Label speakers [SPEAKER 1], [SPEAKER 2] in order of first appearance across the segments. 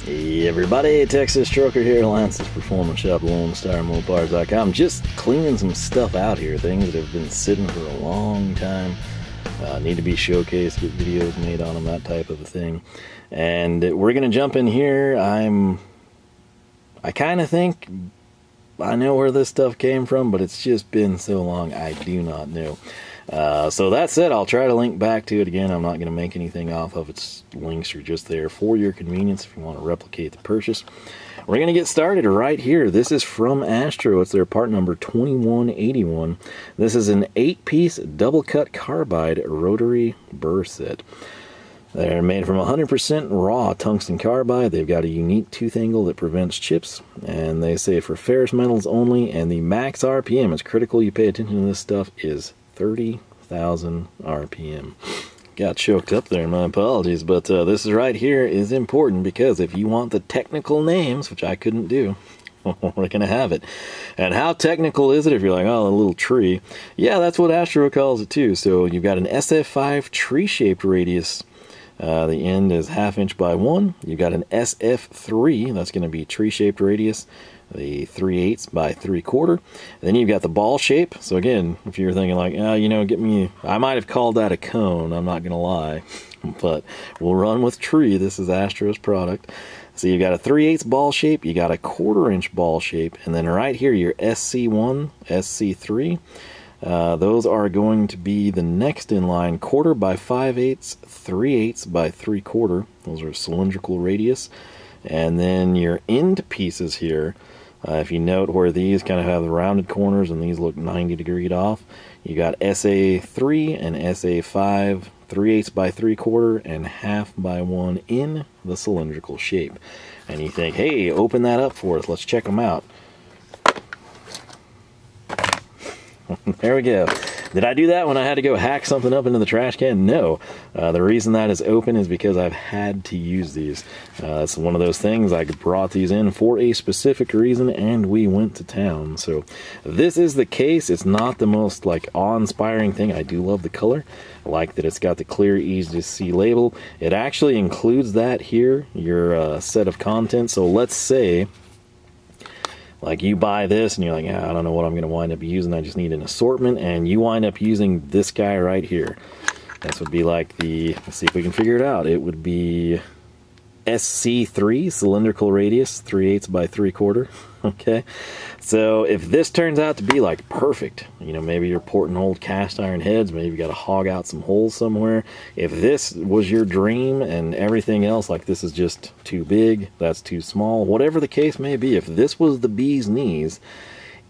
[SPEAKER 1] Hey everybody, Texas Trucker here, Lance's Performance Shop, LoneStarMopars.com. Just cleaning some stuff out here, things that have been sitting for a long time. Need to be showcased, get videos made on them, that type of a thing. And we're going to jump in here. I kind of think I know where this stuff came from, but it's just been so long, I do not know. So that said, I'll try to link back to it again. I'm not going to make anything off of its links are just there for your convenience if you want to replicate the purchase. We're going to get started right here. This is from Astro. It's their part number 2181. This is an 8-piece double-cut carbide Rotary Burr set. They're made from 100% raw tungsten carbide. They've got a unique tooth angle that prevents chips, and they say for ferrous metals only, and the max RPM, it's critical you pay attention to this stuff, is 30,000 RPM. Got choked up there, my apologies, but this is right here is important because if you want the technical names, which I couldn't do, we're going to have it. And how technical is it if you're like, oh, a little tree? Yeah, that's what Astro calls it too. So you've got an SF5 tree-shaped radius. The end is 1/2 inch by 1. You've got an SF3, that's going to be tree-shaped radius, the 3/8 by 3/4. Then you've got the ball shape. So again, if you're thinking like, you know, I might have called that a cone, I'm not going to lie. But we'll run with tree. This is Astro's product. So you've got a 3/8 ball shape, you got a 1/4 inch ball shape, and then right here your SC1, SC3. Those are going to be the next in line, 1/4 by 5/8, 3/8 by 3/4. Those are cylindrical radius. And then your end pieces here, if you note where these kind of have the rounded corners and these look 90 degrees off, you got SA3 and SA5, 3/8 by 3/4 and 1/2 by 1 in the cylindrical shape. And you think, hey, open that up for us, let's check them out. There we go. Did I do that when I had to go hack something up into the trash can? No. The reason that is open is because I've had to use these. It's one of those things, I brought these in for a specific reason and we went to town. So this is the case. It's not the most like awe-inspiring thing. I do love the color. I like that it's got the clear, easy to see label. It actually includes that here, your set of contents. So let's say like you buy this and you're like, I don't know what I'm going to wind up using. I just need an assortment, and you wind up using this guy right here. This would be like the, let's see if we can figure it out. It would be SC3, cylindrical radius, 3/8 by 3/4. Okay, so if this turns out to be like perfect, you know, maybe you're porting old cast iron heads, maybe you got to hog out some holes somewhere. If this was your dream and everything else, like this is just too big, that's too small, whatever the case may be, if this was the bee's knees,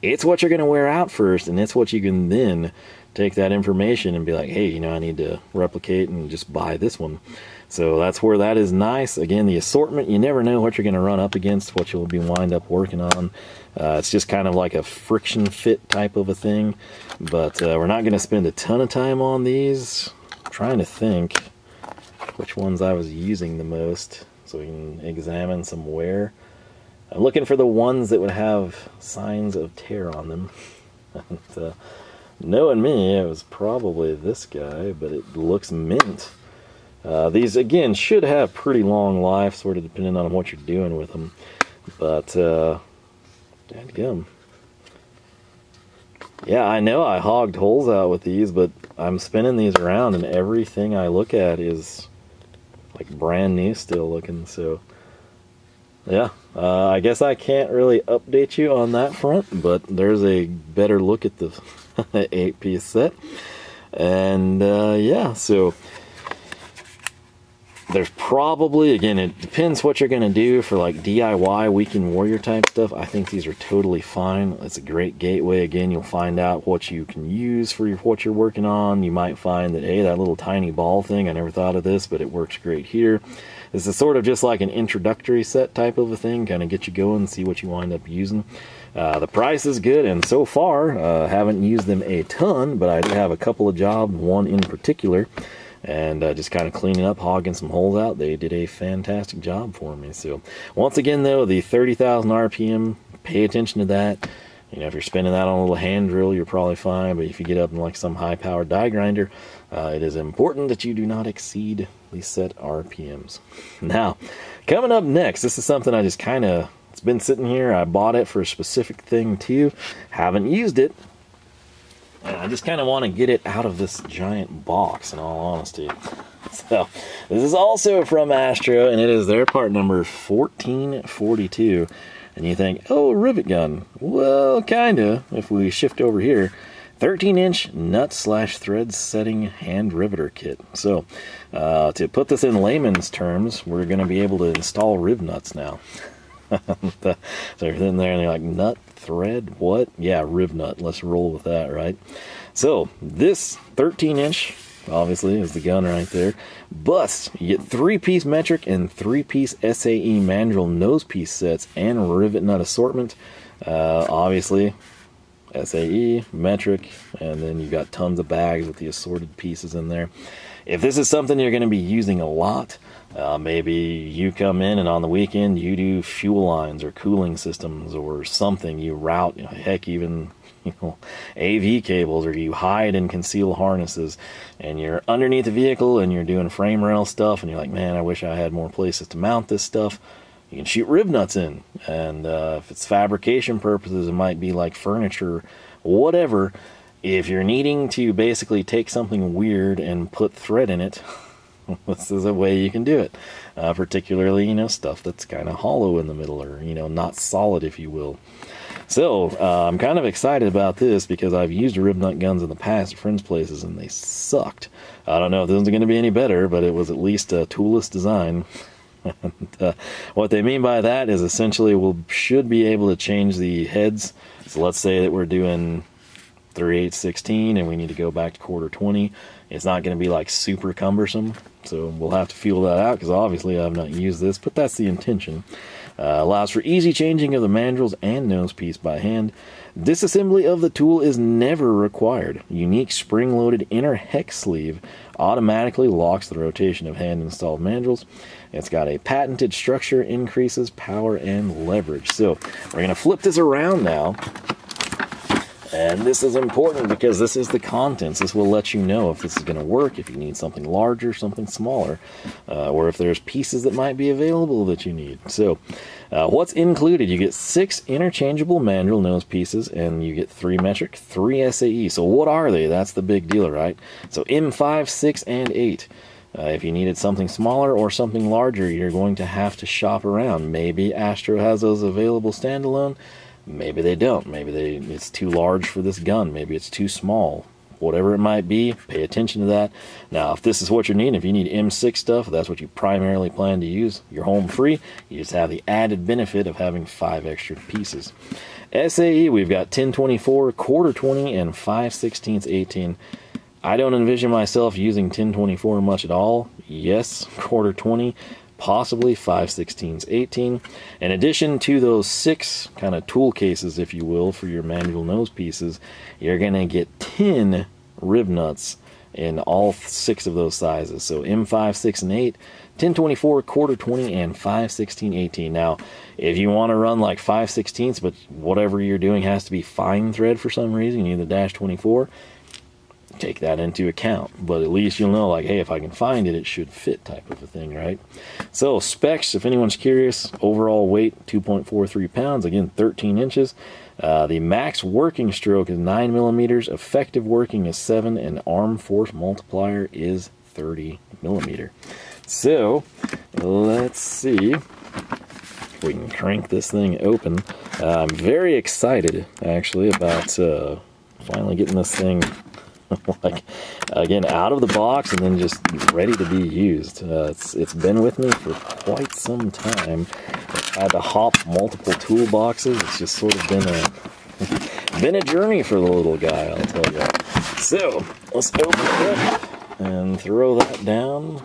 [SPEAKER 1] it's what you're going to wear out first, and it's what you can then take that information and be like, hey, you know, I need to replicate and just buy this one. So that's where that is nice. Again, the assortment, you never know what you're going to run up against, what you'll be wind up working on. It's just kind of like a friction fit type of a thing. But we're not going to spend a ton of time on these. I'm trying to think which ones I was using the most so we can examine some wear. I'm looking for the ones that would have signs of tear on them. And, knowing me, it was probably this guy, but it looks mint. These, again, should have pretty long life, sort of depending on what you're doing with them. But, dadgum. Yeah, I know I hogged holes out with these, but I'm spinning these around, and everything I look at is, like, brand new still looking, so... Yeah, I guess I can't really update you on that front, but there's a better look at the 8-piece set. And, yeah, so... There's probably, again, it depends what you're going to do for like DIY, weekend warrior type stuff. I think these are totally fine. It's a great gateway. Again, you'll find out what you can use for what you're working on. You might find that, hey, that little tiny ball thing, I never thought of this, but it works great here. This is sort of just like an introductory set type of a thing, kind of get you going, see what you wind up using. The price is good, and so far, haven't used them a ton, but I do have a couple of jobs, one in particular. And just kind of cleaning up, hogging some holes out. They did a fantastic job for me. So once again, though, the 30,000 RPM, pay attention to that. You know, if you're spinning that on a little hand drill, you're probably fine, but if you get up in like some high-powered die grinder, it is important that you do not exceed the set RPMs. Now, coming up next, this is something I just kind of, it's been sitting here. I bought it for a specific thing too. Haven't used it, and I just kind of want to get it out of this giant box, in all honesty. So, this is also from Astro, and it is their part number 1442. And you think, oh, rivet gun. Well, kinda, if we shift over here. 13-inch nut/thread setting hand riveter kit. So, to put this in layman's terms, we're going to be able to install RivNuts now. So you're in there and you're like, nut, thread, what? Yeah, RivNut. Let's roll with that, right? So, this 13-inch... obviously, is the gun right there. But you get 3-piece metric and 3-piece SAE mandrel nose piece sets and Rivet Nut assortment. Obviously, SAE, metric, and then you got tons of bags with the assorted pieces in there. If this is something you're going to be using a lot, maybe you come in and on the weekend you do fuel lines or cooling systems or something, you route, heck, even AV cables, or you hide and conceal harnesses, and you're underneath the vehicle and you're doing frame rail stuff, and you're like, man, I wish I had more places to mount this stuff. You can shoot RivNuts in, and if it's fabrication purposes, it might be like furniture, whatever. If you're needing to basically take something weird and put thread in it, this is a way you can do it. Particularly, stuff that's kind of hollow in the middle, or, not solid, if you will. So, I'm kind of excited about this because I've used RivNut guns in the past at friends' places and they sucked. I don't know if this is going to be any better, but it was at least a toolless design. And, what they mean by that is essentially we should be able to change the heads. So let's say that we're doing 3/8/16 and we need to go back to 1/4-20. It's not going to be like super cumbersome, so we'll have to feel that out because obviously I've not used this, but that's the intention. Allows for easy changing of the mandrels and nose piece by hand. Disassembly of the tool is never required. Unique spring-loaded inner hex sleeve automatically locks the rotation of hand-installed mandrels. It's got a patented structure, increases power and leverage. So we're going to flip this around now. And this is important because this is the contents. This will let you know if this is going to work, if you need something larger, something smaller, or if there's pieces that might be available that you need. So, what's included? You get 6 interchangeable mandrel nose pieces, and you get 3 metric, 3 SAE. So what are they? That's the big deal, right? So M5, 6, and 8. If you needed something smaller or something larger, you're going to have to shop around. Maybe Astro has those available standalone. Maybe they don't. Maybe it's too large for this gun. Maybe it's too small. Whatever it might be, pay attention to that. Now, if this is what you're needing, if you need M6 stuff, if that's what you primarily plan to use, you're home free. You just have the added benefit of having 5 extra pieces. SAE, we've got 10/24, 1/4-20, and 5/16/18. I don't envision myself using 10/24 much at all. Yes, 1/4-20. Possibly 5/16/18. In addition to those 6 kind of tool cases, if you will, for your manual nose pieces, you're going to get 10 RivNuts in all 6 of those sizes. So M5, 6, and 8, 10/24, 1/4-20, and 5/16/18. Now, if you want to run like 5/16, but whatever you're doing has to be fine thread for some reason, you need the -24, take that into account, but at least you'll know, like, hey, if I can find it, it should fit, type of a thing, right? So specs, if anyone's curious, overall weight 2.43 pounds, again 13 inches. The max working stroke is 9 millimeters, effective working is 7, and arm force multiplier is 30 millimeter. So let's see if we can crank this thing open. I'm very excited actually about finally getting this thing like, again, out of the box and then just ready to be used. It's been with me for quite some time. I've had to hop multiple toolboxes. It's just sort of been a journey for the little guy, I'll tell you. So let's open it up and throw that down.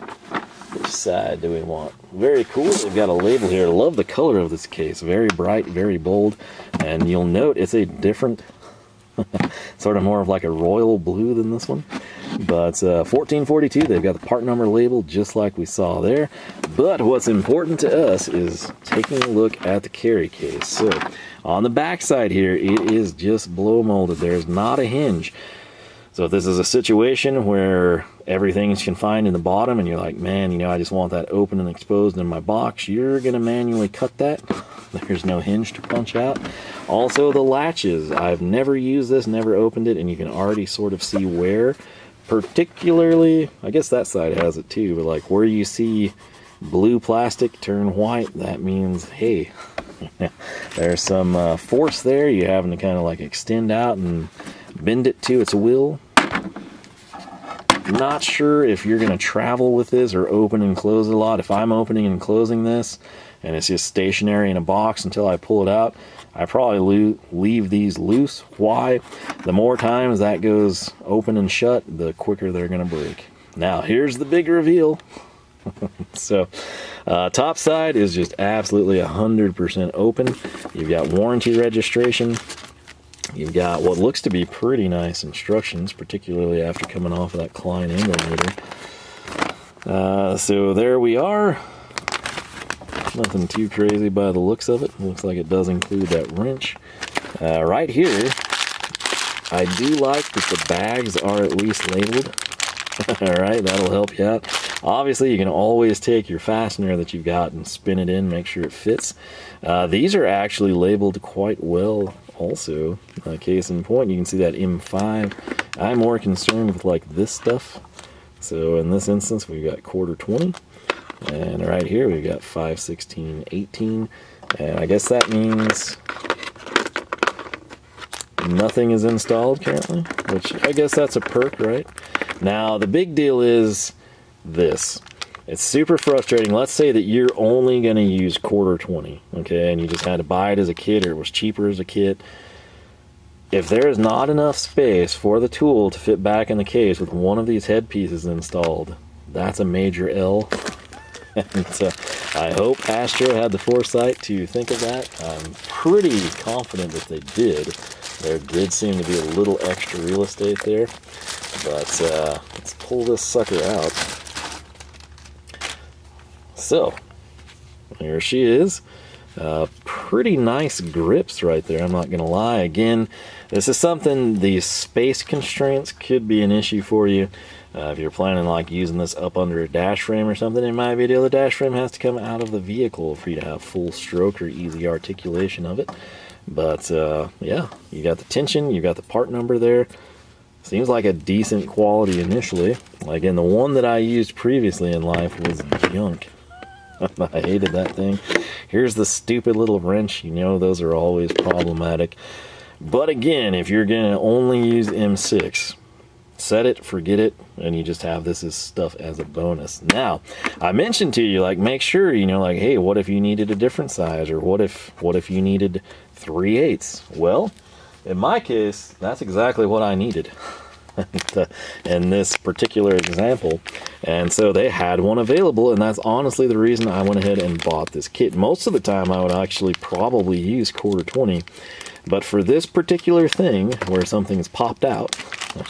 [SPEAKER 1] Which side do we want? Very cool. They've got a label here. I love the color of this case. Very bright, very bold, and you'll note it's a different sort of more of like a royal blue than this one. But 1442, they've got the part number labeled just like we saw there. But what's important to us is taking a look at the carry case. So on the back side here, it is just blow molded. There's not a hinge. So if this is a situation where everything's confined in the bottom and you're like, man, you know, I just want that open and exposed in my box, you're going to manually cut that. There's no hinge to punch out. Also the latches, I've never used this, never opened it, and you can already sort of see where, particularly, I guess that side has it too, but like where you see blue plastic turn white, that means, hey, there's some force there. You're having to kind of like extend out and bend it to its will. Not sure if you're going to travel with this or open and close it a lot. If I'm opening and closing this and it's just stationary in a box until I pull it out, I probably leave these loose. Why? The more times that goes open and shut, the quicker they're going to break. Now here's the big reveal. So top side is just absolutely 100% open. You've got warranty registration. You've got what looks to be pretty nice instructions, particularly after coming off of that Klein angle meter. So there we are. Nothing too crazy by the looks of it. Looks like it does include that wrench. Right here, I do like that the bags are at least labeled. Alright, that'll help you out. Obviously, you can always take your fastener that you've got and spin it in, make sure it fits. These are actually labeled quite well also. Case in point, you can see that M5. I'm more concerned with like this stuff. So in this instance, we've got 1/4 20. And right here, we've got 5/16 18. And I guess that means nothing is installed currently, which I guess that's a perk, right? Now, the big deal is this. It's super frustrating. Let's say that you're only going to use 1/4 20, okay, and you just had to buy it as a kit, or it was cheaper as a kit. If there is not enough space for the tool to fit back in the case with one of these head pieces installed, that's a major L. And I hope Astro had the foresight to think of that. I'm pretty confident that they did. There did seem to be a little extra real estate there. But let's pull this sucker out. So, here she is. Pretty nice grips right there, I'm not going to lie. Again, this is something, these space constraints could be an issue for you. If you're planning like using this up under a dash frame or something, it might be a deal. The dash frame has to come out of the vehicle for you to have full stroke or easy articulation of it. But yeah, you got the tension, you got the part number there. Seems like a decent quality initially. Like in the one that I used previously in life was junk. I hated that thing. Here's the stupid little wrench. You know those are always problematic. But again, if you're going to only use M6, set it, forget it, and you just have this as stuff as a bonus. Now, I mentioned to you, like, make sure, you know, like, hey, what if you needed a different size, or what if you needed 3/8? Well, in my case, that's exactly what I needed in this particular example. And so they had one available, and that's honestly the reason I went ahead and bought this kit. Most of the time, I would actually probably use 1/4 20. But for this particular thing, where something's popped out,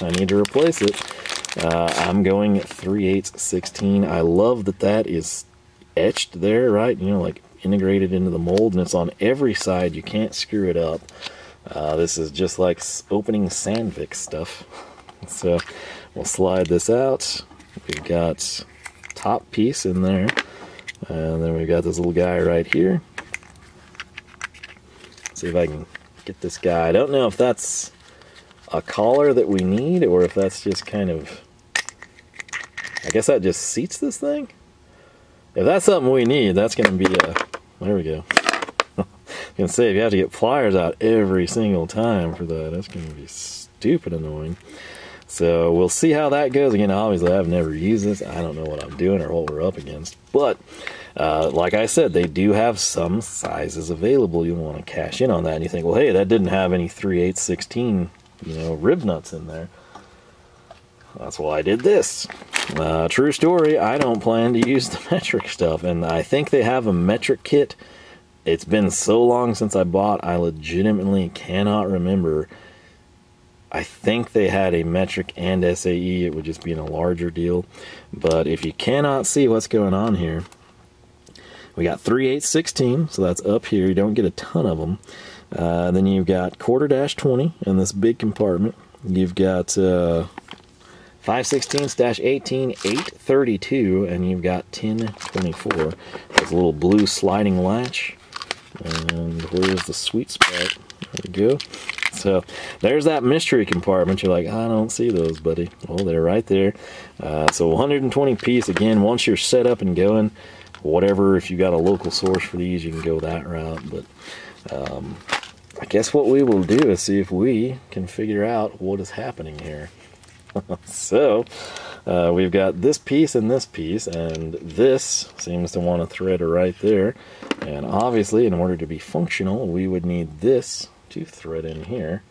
[SPEAKER 1] I need to replace it, I'm going 3/8 16. I love that that is etched there, right? You know, like integrated into the mold, and it's on every side. You can't screw it up. This is just like opening Sandvik stuff. So we'll slide this out. We've got top piece in there, and then we've got this little guy right here. Let's see if I can get this guy. I don't know if that's a collar that we need, or if that's just kind of, I guess that just seats this thing. If that's something we need, that's going to be a, there we go. I can say if you have to get pliers out every single time for that, that's going to be stupid annoying. So we'll see how that goes. Again, obviously I've never used this. I don't know what I'm doing or what we're up against. But like I said, they do have some sizes available. You want to cash in on that, and you think, well, hey, that didn't have any 3/8 16, you know, rib nuts in there. That's why I did this. True story, I don't plan to use the metric stuff, and I think they have a metric kit. It's been so long since I bought, I legitimately cannot remember I think they had a metric and SAE. It would just be in a larger deal. But if you cannot see what's going on here, we got 3/8/16, so that's up here. You don't get a ton of them. Then you've got 1/4-20 in this big compartment. You've got 5/16-18, 8/32, and you've got 10/24. There's a little blue sliding latch. And where's the sweet spot? There we go. So there's that mystery compartment. You're like, I don't see those, buddy. Well, they're right there. So 120 piece. Again, once you're set up and going, whatever, if you got a local source for these, you can go that route. But I guess what we will do is see if we can figure out what is happening here. So we've got this piece and this seems to want to thread right there. And obviously, in order to be functional, we would need this to thread in here.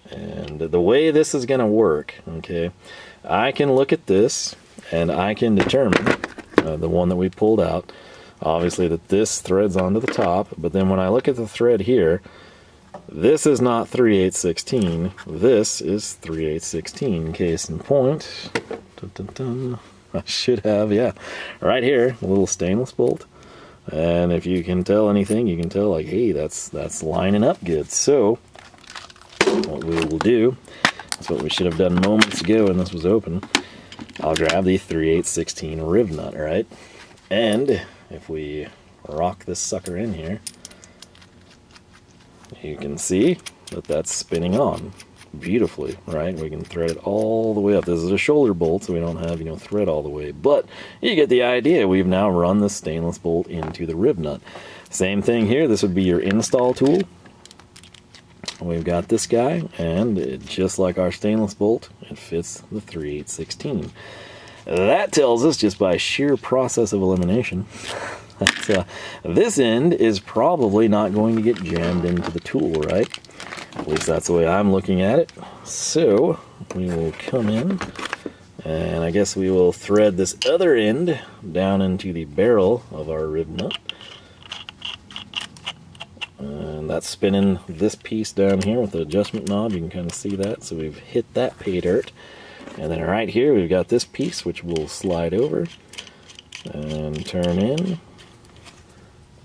[SPEAKER 1] And the way this is going to work, okay, I can look at this and I can determine the one that we pulled out, obviously, that this threads onto the top. But then when I look at the thread here, this is not 3/8/16, this is 3/8/16. Case in point, dun, dun, dun. I should have, yeah, right here, a little stainless bolt. And if you can tell anything, you can tell, like, hey, that's lining up good. So what we will do, that's what we should have done moments ago when this was open. I'll grab the 3/8/16 RivNut, right? And if we rock this sucker in here, you can see that that's spinning on beautifully, right? We can thread it all the way up. This is a shoulder bolt, so we don't have, you know, thread all the way, but you get the idea. We've now run the stainless bolt into the RivNut. Same thing here. This would be your install tool. We've got this guy, and just like our stainless bolt, it fits the 3/8/16. That tells us, just by sheer process of elimination, that this end is probably not going to get jammed into the tool, right? At least that's the way I'm looking at it. So we will come in, and I guess we will thread this other end down into the barrel of our RivNut. And that's spinning this piece down here with the adjustment knob. You can kind of see that. So we've hit that pay dirt. And then right here we've got this piece which will slide over and turn in.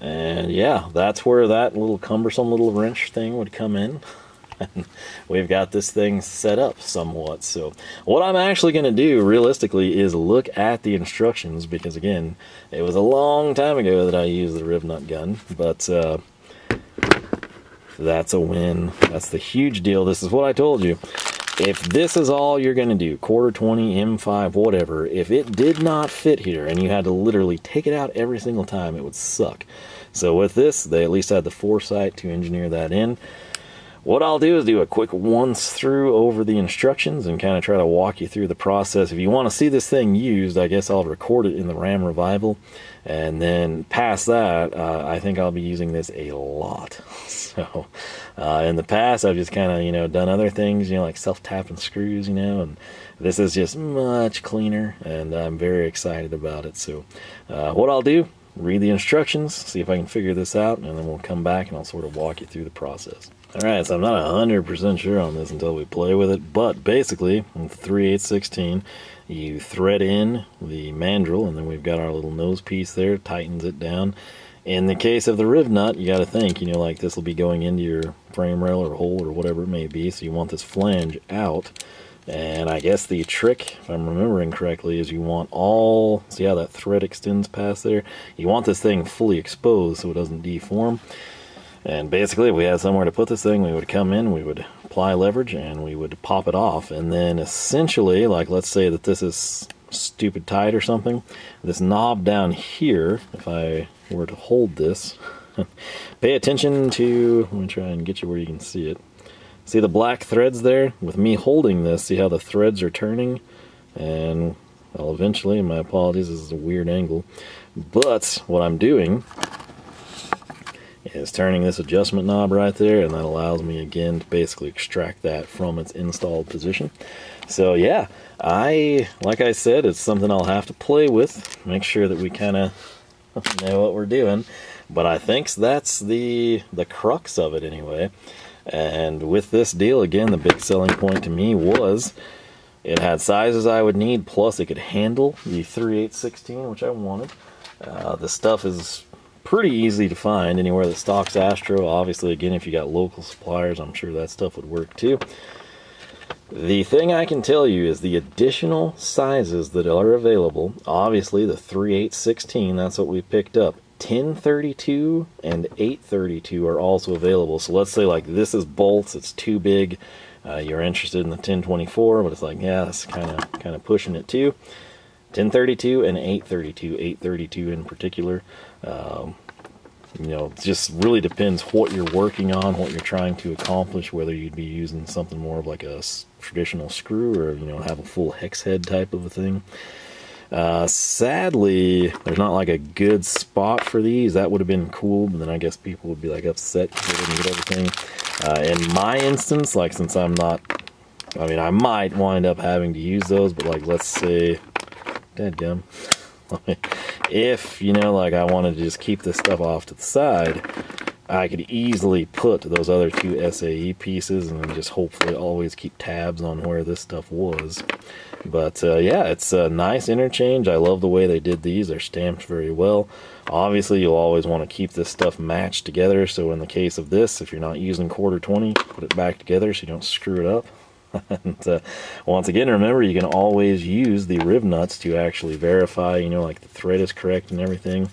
[SPEAKER 1] And yeah, that's where that little cumbersome little wrench thing would come in. And we've got this thing set up somewhat. So what I'm actually going to do realistically is look at the instructions, because again, it was a long time ago that I used the RivNut gun, but that's a win. That's the huge deal. This is what I told you. If this is all you're going to do, 1/4-20, M5, whatever, if it did not fit here and you had to literally take it out every single time, it would suck. So with this, they at least had the foresight to engineer that in. What I'll do is do a quick once through over the instructions and kind of try to walk you through the process. If you want to see this thing used, I guess I'll record it in the RAM Revival. And then past that, I think I'll be using this a lot. So in the past, I've just kind of, you know, done other things, you know, like self-tapping screws, you know, and this is just much cleaner, and I'm very excited about it. So what I'll do, read the instructions, see if I can figure this out, and then we'll come back and I'll sort of walk you through the process. Alright, so I'm not 100% sure on this until we play with it, but basically, with 3/8/16, you thread in the mandrel, and then we've got our little nose piece there, tightens it down. In the case of the RivNut, you got to think, you know, like this will be going into your frame rail or hole or whatever it may be, so you want this flange out. And I guess the trick, if I'm remembering correctly, is you want all, see how that thread extends past there? You want this thing fully exposed so it doesn't deform. And basically, if we had somewhere to put this thing, we would come in, we would apply leverage, and we would pop it off. And then essentially, like let's say that this is stupid tight or something, this knob down here, if I were to hold this, pay attention to, let me try and get you where you can see it. See the black threads there? With me holding this, see how the threads are turning? And, well, eventually, my apologies, this is a weird angle, but what I'm doing is turning this adjustment knob right there, and that allows me again to basically extract that from its installed position. So yeah, like I said, it's something I'll have to play with, make sure that we kind of know what we're doing, but I think that's the crux of it anyway. And with this deal, again, the big selling point to me was it had sizes I would need, plus it could handle the 3/8/16, which I wanted. The stuff is pretty easy to find anywhere that stocks Astro. Obviously, again, if you got local suppliers, I'm sure that stuff would work too. The thing I can tell you is the additional sizes that are available. Obviously, the 3/8/16, that's what we picked up. 1032 and 832 are also available. So let's say like this is bolts, it's too big. You're interested in the 1024, but it's like, yeah, that's kind of pushing it too. 1032 and 832, 832 in particular. You know, it just really depends what you're working on, what you're trying to accomplish, whether you'd be using something more of like a traditional screw or, you know, have a full hex head type of a thing. Sadly, there's not like a good spot for these. That would have been cool, but then I guess people would be like upset because they didn't get everything. In my instance, like since I'm not, I mean, I might wind up having to use those, but like let's say, dadgum, if, you know, like I wanted to just keep this stuff off to the side, I could easily put those other two SAE pieces and then just hopefully always keep tabs on where this stuff was. But yeah, it's a nice interchange. I love the way they did these. They're stamped very well. Obviously, you'll always want to keep this stuff matched together. So in the case of this, if you're not using 1/4-20, put it back together so you don't screw it up. And once again, remember, you can always use the RivNuts to actually verify, you know, like the thread is correct and everything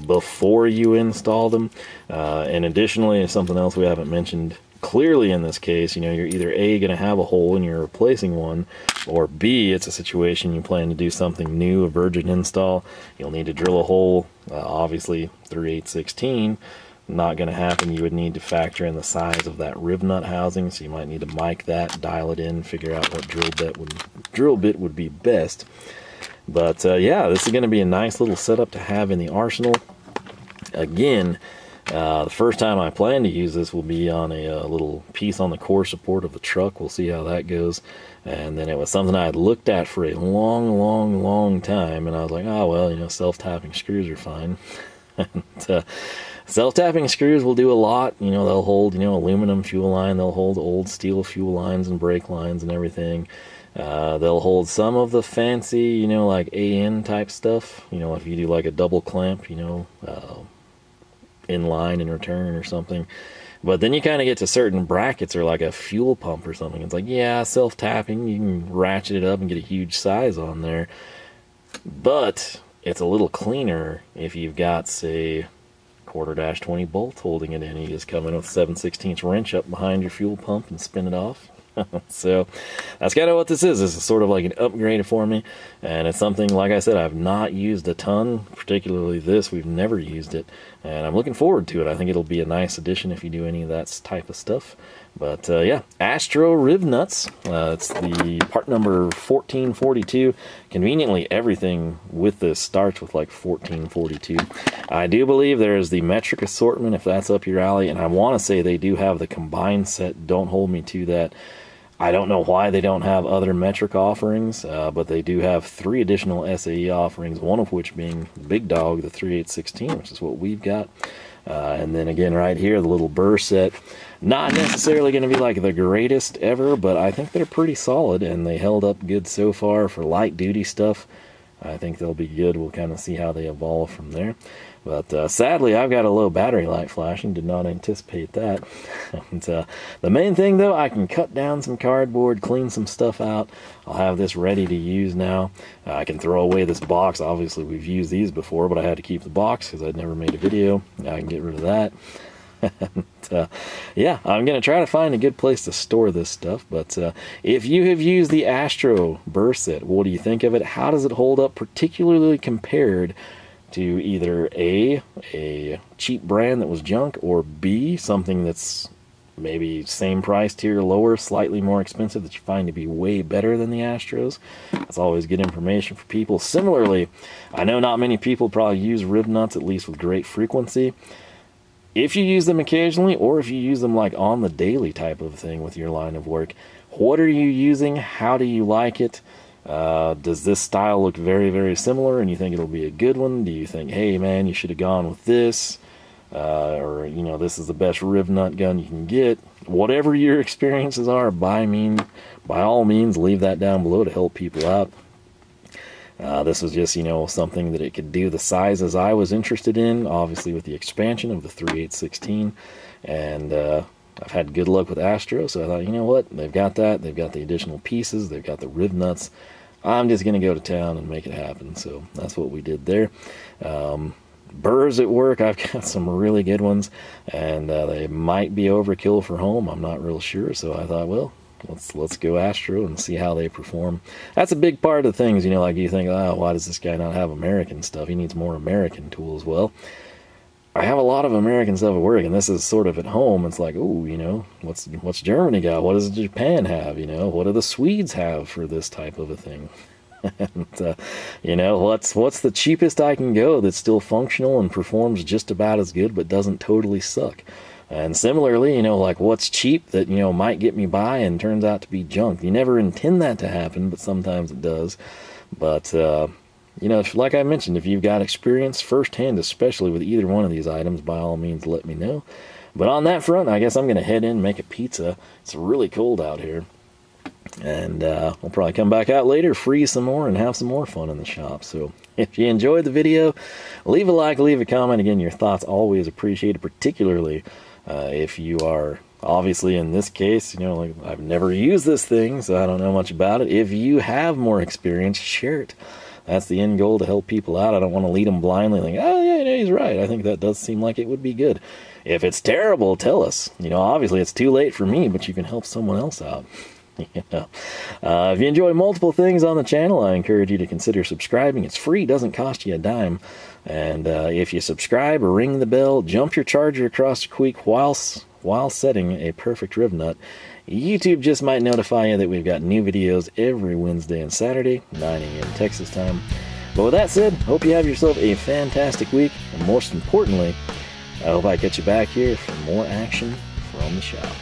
[SPEAKER 1] before you install them. And additionally, something else we haven't mentioned clearly in this case, you know, you're either A, going to have a hole and you're replacing one, or B, it's a situation you plan to do something new, a virgin install. You'll need to drill a hole, obviously 3/8/16. Not going to happen. You would need to factor in the size of that RivNut housing, so you might need to mic that, dial it in, figure out what drill bit would be best. But yeah, this is going to be a nice little setup to have in the arsenal. Again, the first time I plan to use this will be on a little piece on the core support of the truck. We'll see how that goes. And then it was something I had looked at for a long time, and I was like, oh well, you know, self-tapping screws are fine. And self-tapping screws will do a lot. You know, they'll hold, you know, aluminum fuel line, they'll hold old steel fuel lines and brake lines and everything. They'll hold some of the fancy, you know, like AN type stuff. You know, if you do like a double clamp, you know, in line and return or something. But then you kind of get to certain brackets or like a fuel pump or something. It's like, yeah, self-tapping, you can ratchet it up and get a huge size on there. But it's a little cleaner if you've got, say, 1/4-20 bolt holding it in. You just come in with a 7/16 wrench up behind your fuel pump and spin it off. So that's kind of what this is. This is sort of like an upgrade for me, and it's something, like I said, I've not used a ton, particularly this. We've never used it, and I'm looking forward to it. I think it'll be a nice addition if you do any of that type of stuff. But yeah, Astro RivNuts. It's the part number 1442. Conveniently, everything with this starts with like 1442. I do believe there is the metric assortment, if that's up your alley, and I want to say they do have the combined set. Don't hold me to that. I don't know why they don't have other metric offerings, but they do have 3 additional SAE offerings, one of which being the big dog, the 3/8/16, which is what we've got. And then again, right here, the little Burr set. Not necessarily going to be like the greatest ever, but I think they're pretty solid, and they held up good so far for light duty stuff. I think they'll be good. We'll kind of see how they evolve from there. But sadly, I've got a low battery light flashing. Did not anticipate that. And, the main thing, though, I can cut down some cardboard, clean some stuff out. I'll have this ready to use now. I can throw away this box. Obviously, we've used these before, but I had to keep the box because I'd never made a video. Now I can get rid of that. And, yeah, I'm going to try to find a good place to store this stuff. But if you have used the Astro Burr set, what do you think of it? How does it hold up, particularly compared to either A, cheap brand that was junk, or B, something that's maybe same price tier, lower, slightly more expensive, that you find to be way better than the Astros? That's always good information for people. Similarly, I know not many people probably use RivNuts, at least with great frequency. If you use them occasionally, or if you use them like on the daily type of thing with your line of work, what are you using? How do you like it? Does this style look very, very similar and you think it'll be a good one? Do you think, hey man, you should have gone with this? or you know, this is the best RivNut gun you can get. Whatever your experiences are, by all means, leave that down below to help people out. This was just, you know, something that it could do the sizes I was interested in, obviously with the expansion of the 3/8/16, and I've had good luck with Astro, so I thought, you know what, they've got that, they've got the additional pieces, they've got the RivNuts, I'm just going to go to town and make it happen. So that's what we did there. Burrs at work, I've got some really good ones, and they might be overkill for home, I'm not real sure, so I thought, well, let's go Astro and see how they perform. That's a big part of the things, you know, like you think, oh, why does this guy not have American stuff? He needs more American tools. Well, I have a lot of American stuff at work, and this is sort of at home. It's like, oh, you know, what's Germany got? What does Japan have? You know, what do the Swedes have for this type of a thing? And, you know, what's the cheapest I can go that's still functional and performs just about as good but doesn't totally suck? And similarly, you know, like what's cheap that, you know, might get me by and turns out to be junk. You never intend that to happen, but sometimes it does. But, you know, like I mentioned, if you've got experience firsthand, especially with either one of these items, by all means, let me know. But on that front, I guess I'm going to head in and make a pizza. It's really cold out here. And we'll probably come back out later, freeze some more, and have some more fun in the shop. So if you enjoyed the video, leave a like, leave a comment. Again, your thoughts always appreciated, particularly if you are, obviously in this case, you know, like I've never used this thing, so I don't know much about it. If you have more experience, share it. That's the end goal, to help people out. I don't want to lead them blindly, like, oh yeah, he's right. I think that does seem like it would be good. If it's terrible, tell us. You know, obviously it's too late for me, but you can help someone else out. You know. If you enjoy multiple things on the channel, I encourage you to consider subscribing. It's free, doesn't cost you a dime. And if you subscribe or ring the bell, jump your charger across the creek while setting a perfect RivNut, YouTube just might notify you that we've got new videos every Wednesday and Saturday, 9 a.m. Texas time. But with that said, hope you have yourself a fantastic week, and most importantly, I hope I catch you back here for more action from the shop.